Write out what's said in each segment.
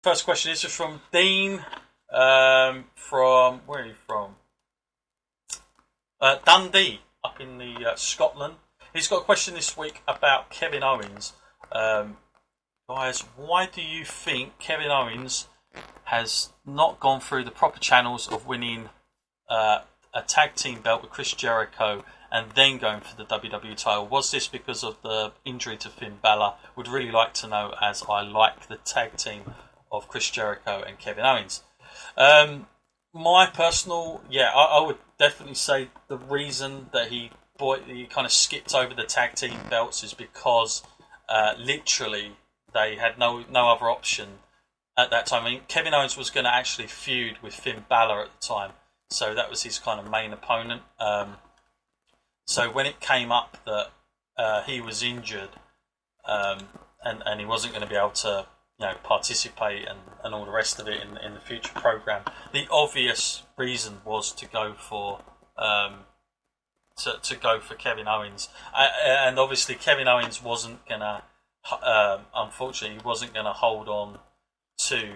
First question is just from Dean. From where are you from? Dundee, up in the Scotland. He's got a question this week about Kevin Owens. Guys, why do you think Kevin Owens has not gone through the proper channels of winning a tag team belt with Chris Jericho and then going for the WWE title? Was this because of the injury to Finn Balor? Would really like to know, as I like the tag team of Chris Jericho and Kevin Owens. My personal, I would definitely say the reason that he kind of skipped over the tag team belts is because literally they had no other option at that time. I mean, Kevin Owens was going to actually feud with Finn Balor at the time, so that was his kind of main opponent. So when it came up that he was injured and he wasn't going to be able to participate and all the rest of it in the future program, the obvious reason was to go for to go for Kevin Owens, and obviously Kevin Owens wasn't gonna unfortunately he wasn't gonna hold on to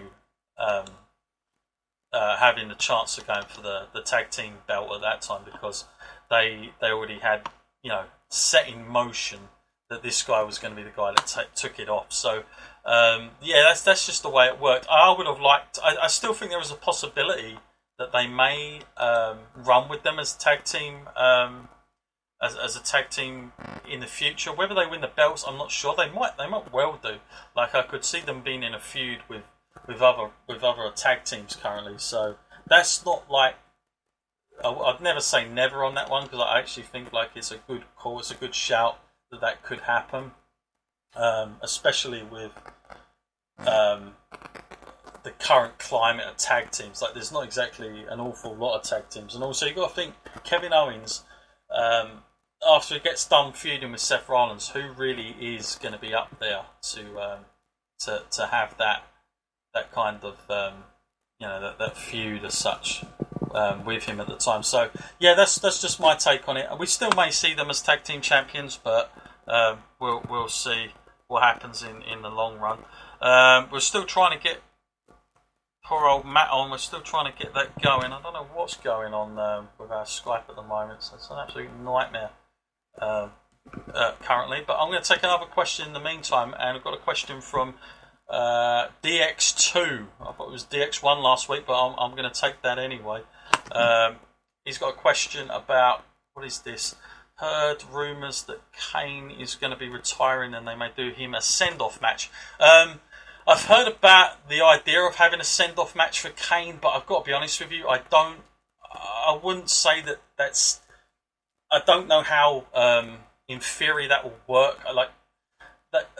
having the chance of going for the tag team belt at that time, because they already had set in motion that this guy was going to be the guy that took it off. So that's just the way it worked. I would have liked. I still think there was a possibility that they may run with them as a tag team, as a tag team in the future. Whether they win the belts, I'm not sure. They might well do. Like, I could see them being in a feud with other tag teams currently. So that's not like. I'd never say never on that one, because I actually think like it's a good call. It's a good shout that could happen, especially with the current climate of tag teams. Like, there's not exactly an awful lot of tag teams, and also you've got to think Kevin Owens, after he gets done feuding with Seth Rollins, who really is going to be up there to have that kind of that feud as such with him at the time. So that's just my take on it. We still may see them as tag team champions, but we'll see what happens in the long run. We're still trying to get poor old Matt on. We're still trying to get that going. I don't know what's going on with our Skype at the moment. So it's an absolute nightmare currently. But I'm going to take another question in the meantime, and I've got a question from DX2. I thought it was DX1 last week, but I'm going to take that anyway. He's got a question about, what is this? Heard rumours that Kane is going to be retiring and they may do him a send-off match. I've heard about the idea of having a send-off match for Kane, but I've got to be honest with you, I wouldn't say that's. I don't know how in theory that will work.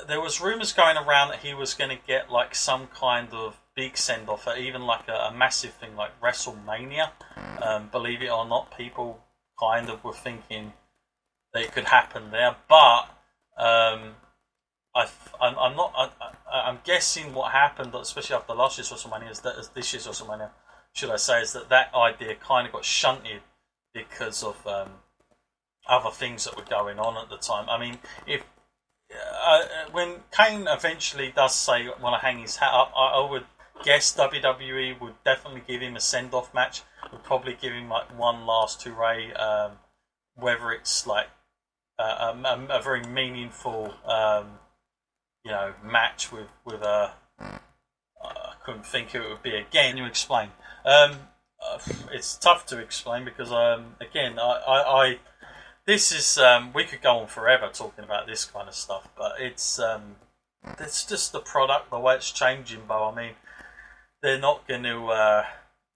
There was rumours going around that he was going to get like some kind of big send-off, or even like a massive thing like WrestleMania. Believe it or not, people kind of were thinking that it could happen there, but I'm guessing what happened, especially after last year's WrestleMania, this year's WrestleMania, should I say, is that idea kind of got shunted because of other things that were going on at the time. I mean, if when Kane eventually does say want to hang his hat up, I would guess WWE would definitely give him a send-off match. Would probably give him like one last hooray, whether it's like a very meaningful match with a. I couldn't think who it would be again. Can you explain? It's tough to explain because again I this is we could go on forever talking about this kind of stuff, but it's just the product, the way it's changing. Bo, I mean, they're not going to.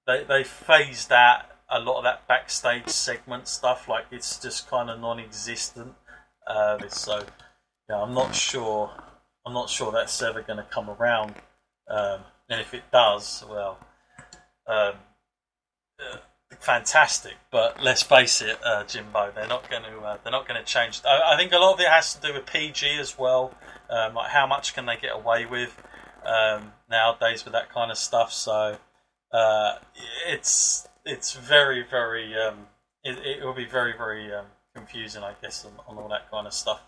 They phased out a lot of that backstage segment stuff. Like, it's just kind of non-existent. So I'm not sure. I'm not sure that's ever going to come around. And if it does, well. Fantastic, but let's face it, Jimbo, they're not going to change. I think a lot of it has to do with PG as well. Like, how much can they get away with nowadays with that kind of stuff? So it's very, very it will be very, very confusing, I guess, on all that kind of stuff.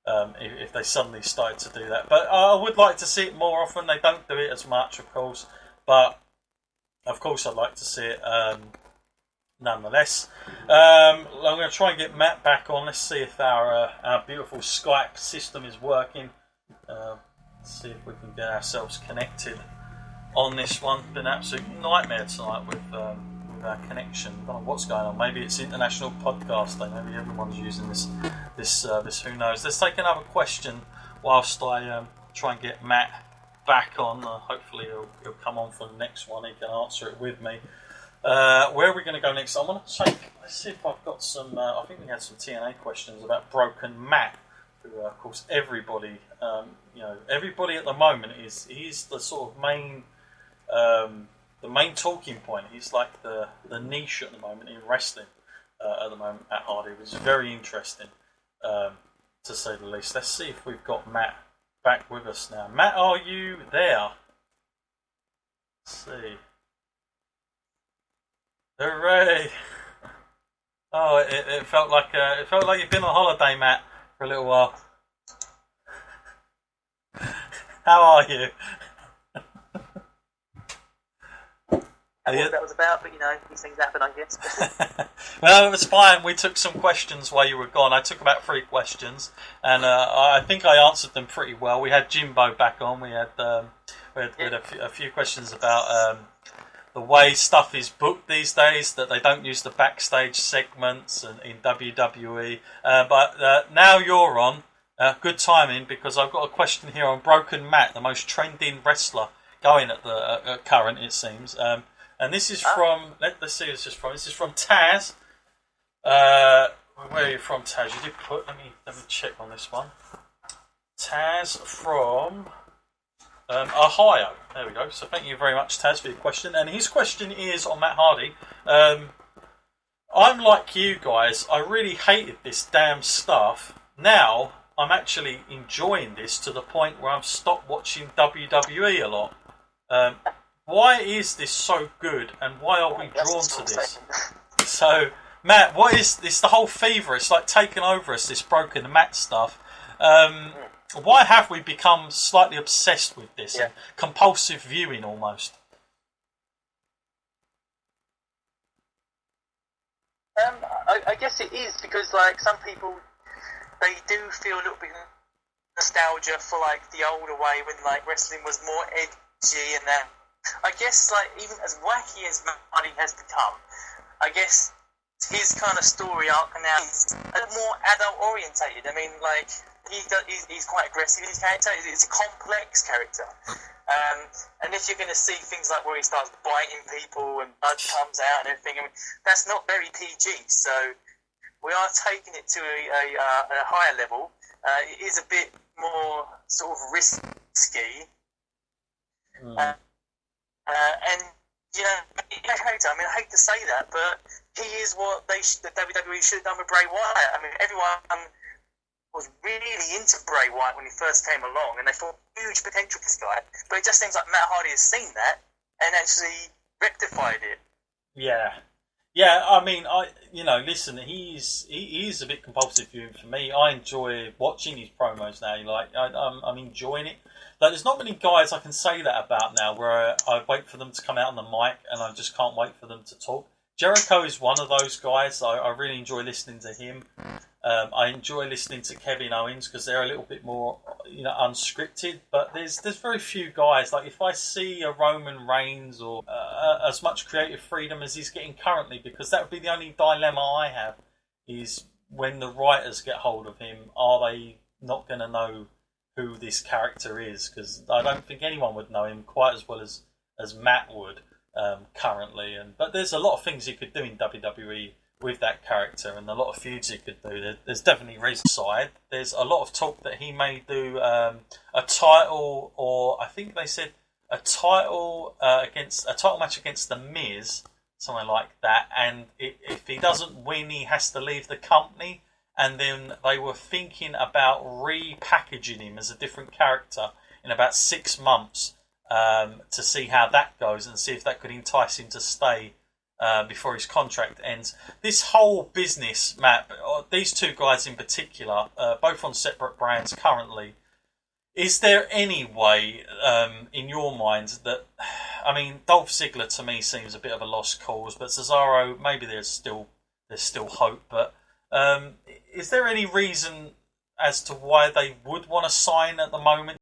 if they suddenly started to do that. But I would like to see it more often. They don't do it as much, of course, but of course I'd like to see it nonetheless. I'm going to try and get Matt back on. Let's see if our beautiful Skype system is working. Let's see if we can get ourselves connected on this one. Been an absolute nightmare tonight with our connection. I don't know what's going on. Maybe it's international podcast day. Maybe everyone's using this service. Who knows? Let's take another question whilst I try and get Matt back on. Hopefully he'll come on for the next one. He can answer it with me. Where are we going to go next? I want to take. Let's see if I've got some. I think we had some TNA questions about Broken Matt, who, of course, everybody, everybody at the moment he's the sort of main, the main talking point. He's like the niche at the moment in wrestling. At the moment, Matt Hardy, which is very interesting, to say the least. Let's see if we've got Matt back with us now. Matt, are you there? Let's see. Hooray! Oh, it felt like you've been on holiday, Matt, for a little while. How are you? I don't know what that was about, but these things happen, I guess. Well, it was fine. We took some questions while you were gone. I took about 3 questions, and I think I answered them pretty well. We had Jimbo back on. We had a few questions about the way stuff is booked these days, that they don't use the backstage segments in WWE. But now you're on. Good timing, because I've got a question here on Broken Matt, the most trending wrestler going at the current, it seems. And this is from, let's see who this is from. This is from Taz. Where are you from, Taz? You did put, let me check on this one. Taz from Ohio. There we go. So thank you very much, Taz, for your question. And his question is on Matt Hardy. I'm like you guys. I really hated this damn stuff. Now I'm actually enjoying this to the point where I've stopped watching WWE a lot. Why is this so good, and why are we drawn to this? So, Matt, what is this? The whole fever. It's like taken over us. This Broken Matt stuff. Why have we become slightly obsessed with this? Yeah. Compulsive viewing, almost. I guess it is because, like, some people, they do feel a little bit nostalgia for, like, the older way when, like, wrestling was more edgy and that. I guess, like, even as wacky as Matt Hardy has become, I guess his kind of story arc now is more adult orientated. I mean, like, he's quite aggressive in his character. It's a complex character. And if you're going to see things like where he starts biting people and blood comes out and everything, I mean, that's not very PG. So we are taking it to a higher level. It is a bit more sort of risky. And, character, I mean, I hate to say that, but he is what the WWE should have done with Bray Wyatt. I mean, everyone was really into Bray Wyatt when he first came along, and they thought huge potential for this guy. But it just seems like Matt Hardy has seen that and actually rectified it. Yeah. Yeah, I mean, listen, he is a bit compulsive viewing for me. I enjoy watching his promos now. I'm enjoying it. Like, there's not many guys I can say that about now, where I wait for them to come out on the mic and I just can't wait for them to talk. Jericho is one of those guys. I really enjoy listening to him. I enjoy listening to Kevin Owens because they're a little bit more, unscripted. But there's very few guys. Like, if I see a Roman Reigns or as much creative freedom as he's getting currently, because that would be the only dilemma I have, is when the writers get hold of him, are they not going to know who this character is? Because I don't think anyone would know him quite as well as Matt would currently. But there's a lot of things he could do in WWE with that character, and a lot of feuds he could do. There's definitely Razor side. There's a lot of talk that he may do a title, or I think they said a title match against The Miz, something like that. And if he doesn't win, he has to leave the company. And then they were thinking about repackaging him as a different character in about 6 months to see how that goes and see if that could entice him to stay before his contract ends. This whole business, Matt, these two guys in particular, both on separate brands currently, is there any way, in your mind, that... I mean, Dolph Ziggler to me seems a bit of a lost cause, but Cesaro, maybe there's still hope, but is there any reason as to why they would want to sign at the moment?